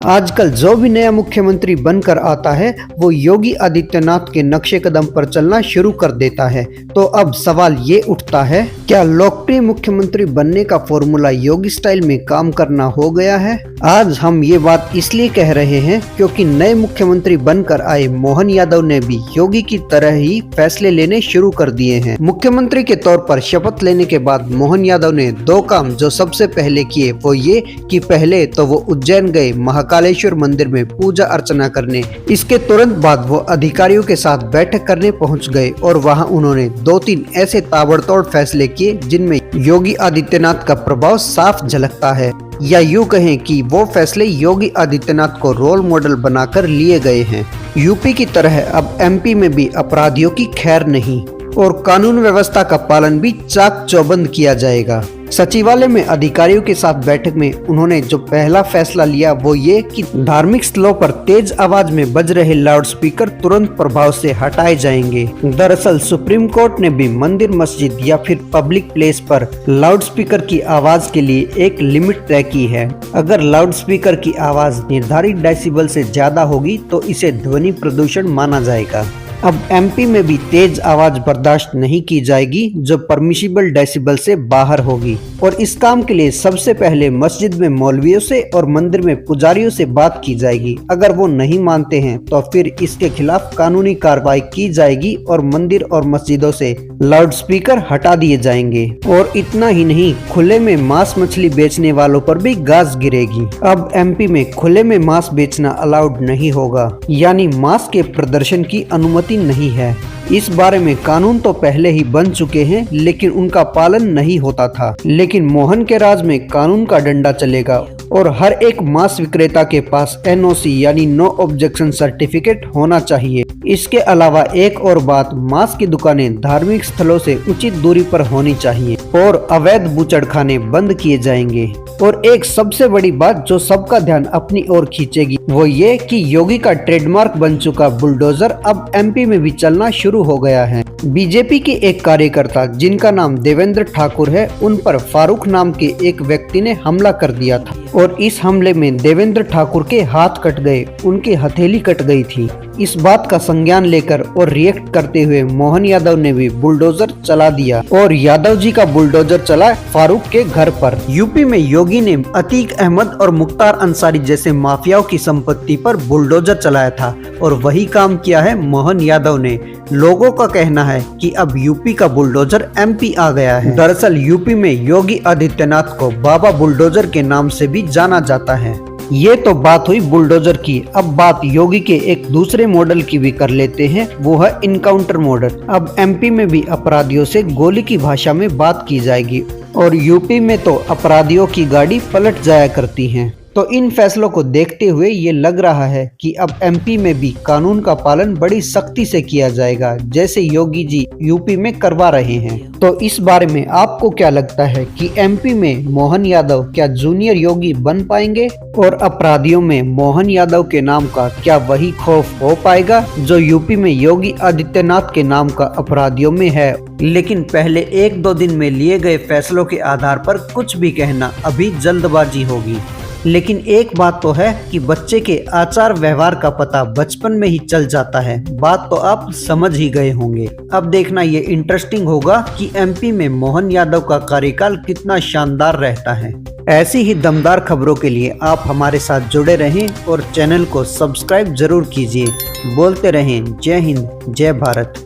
आजकल जो भी नया मुख्यमंत्री बनकर आता है वो योगी आदित्यनाथ के नक्शे कदम पर चलना शुरू कर देता है। तो अब सवाल ये उठता है, क्या लोकप्रिय मुख्यमंत्री बनने का फॉर्मूला योगी स्टाइल में काम करना हो गया है? आज हम ये बात इसलिए कह रहे हैं क्योंकि नए मुख्यमंत्री बनकर आए मोहन यादव ने भी योगी की तरह ही फैसले लेने शुरू कर दिए हैं। मुख्यमंत्री के तौर पर शपथ लेने के बाद मोहन यादव ने दो काम जो सबसे पहले किए वो ये कि पहले तो वो उज्जैन गए महाकालेश्वर मंदिर में पूजा अर्चना करने। इसके तुरंत बाद वो अधिकारियों के साथ बैठक करने पहुंच गए और वहां उन्होंने 2-3 ऐसे ताबड़तोड़ फैसले किए जिनमें योगी आदित्यनाथ का प्रभाव साफ झलकता है, या यूं कहें कि वो फैसले योगी आदित्यनाथ को रोल मॉडल बनाकर लिए गए हैं। यूपी की तरह अब एमपी में भी अपराधियों की खैर नहीं और कानून व्यवस्था का पालन भी चाक चौबंद किया जाएगा। सचिवालय में अधिकारियों के साथ बैठक में उन्होंने जो पहला फैसला लिया वो ये कि धार्मिक स्थलों पर तेज आवाज में बज रहे लाउडस्पीकर तुरंत प्रभाव से हटाए जाएंगे। दरअसल सुप्रीम कोर्ट ने भी मंदिर, मस्जिद या फिर पब्लिक प्लेस पर लाउडस्पीकर की आवाज के लिए एक लिमिट तय की है। अगर लाउडस्पीकर की आवाज निर्धारित डेसिबल से ज्यादा होगी तो इसे ध्वनि प्रदूषण माना जाएगा। अब एमपी में भी तेज आवाज बर्दाश्त नहीं की जाएगी जो परमिशिबल डेसिबल से बाहर होगी, और इस काम के लिए सबसे पहले मस्जिद में मौलवियों से और मंदिर में पुजारियों से बात की जाएगी। अगर वो नहीं मानते हैं तो फिर इसके खिलाफ कानूनी कार्रवाई की जाएगी और मंदिर और मस्जिदों से लाउडस्पीकर हटा दिए जाएंगे। और इतना ही नहीं, खुले में मांस मछली बेचने वालों पर भी गाज गिरेगी। अब एमपी में खुले में मांस बेचना अलाउड नहीं होगा, यानी मांस के प्रदर्शन की अनुमति नहीं है। इस बारे में कानून तो पहले ही बन चुके हैं लेकिन उनका पालन नहीं होता था। लेकिन मोहन के राज में कानून का डंडा चलेगा और हर एक मांस विक्रेता के पास NOC यानी नो ऑब्जेक्शन सर्टिफिकेट होना चाहिए। इसके अलावा एक और बात, मांस की दुकानें धार्मिक स्थलों से उचित दूरी पर होनी चाहिए और अवैध बूचड़खाने बंद किए जाएंगे। और एक सबसे बड़ी बात जो सबका ध्यान अपनी ओर खींचेगी वो ये कि योगी का ट्रेडमार्क बन चुका बुलडोजर अब एमपी में भी चलना शुरू हो गया है। बीजेपी के एक कार्यकर्ता जिनका नाम देवेंद्र ठाकुर है, उन पर फारूक नाम के एक व्यक्ति ने हमला कर दिया था और इस हमले में देवेंद्र ठाकुर के हाथ कट गए, उनकी हथेली कट गई थी। इस बात का संज्ञान लेकर और रिएक्ट करते हुए मोहन यादव ने भी बुलडोजर चला दिया और यादव जी का बुलडोजर चला फारूक के घर पर। यूपी में योगी ने अतीक अहमद और मुख्तार अंसारी जैसे माफियाओं की संपत्ति पर बुलडोजर चलाया था और वही काम किया है मोहन यादव ने। लोगों का कहना है कि अब यूपी का बुलडोजर एमपी आ गया है। दरअसल यूपी में योगी आदित्यनाथ को बाबा बुलडोजर के नाम से भी जाना जाता है। ये तो बात हुई बुलडोजर की। अब बात योगी के एक दूसरे मॉडल की भी कर लेते हैं, वो है इनकाउंटर मॉडल। अब एमपी में भी अपराधियों से गोली की भाषा में बात की जाएगी और यूपी में तो अपराधियों की गाड़ी पलट जाया करती है। तो इन फैसलों को देखते हुए ये लग रहा है कि अब एमपी में भी कानून का पालन बड़ी सख्ती से किया जाएगा, जैसे योगी जी यूपी में करवा रहे हैं। तो इस बारे में आपको क्या लगता है कि एमपी में मोहन यादव क्या जूनियर योगी बन पाएंगे और अपराधियों में मोहन यादव के नाम का क्या वही खौफ हो पाएगा जो यूपी में योगी आदित्यनाथ के नाम का अपराधियों में है? लेकिन पहले 1-2 दिन में लिए गए फैसलों के आधार पर कुछ भी कहना अभी जल्दबाजी होगी। लेकिन एक बात तो है कि बच्चे के आचार व्यवहार का पता बचपन में ही चल जाता है। बात तो आप समझ ही गए होंगे। अब देखना ये इंटरेस्टिंग होगा कि एमपी में मोहन यादव का कार्यकाल कितना शानदार रहता है। ऐसी ही दमदार खबरों के लिए आप हमारे साथ जुड़े रहें और चैनल को सब्सक्राइब जरूर कीजिए। बोलते रहें जय हिंद, जय भारत।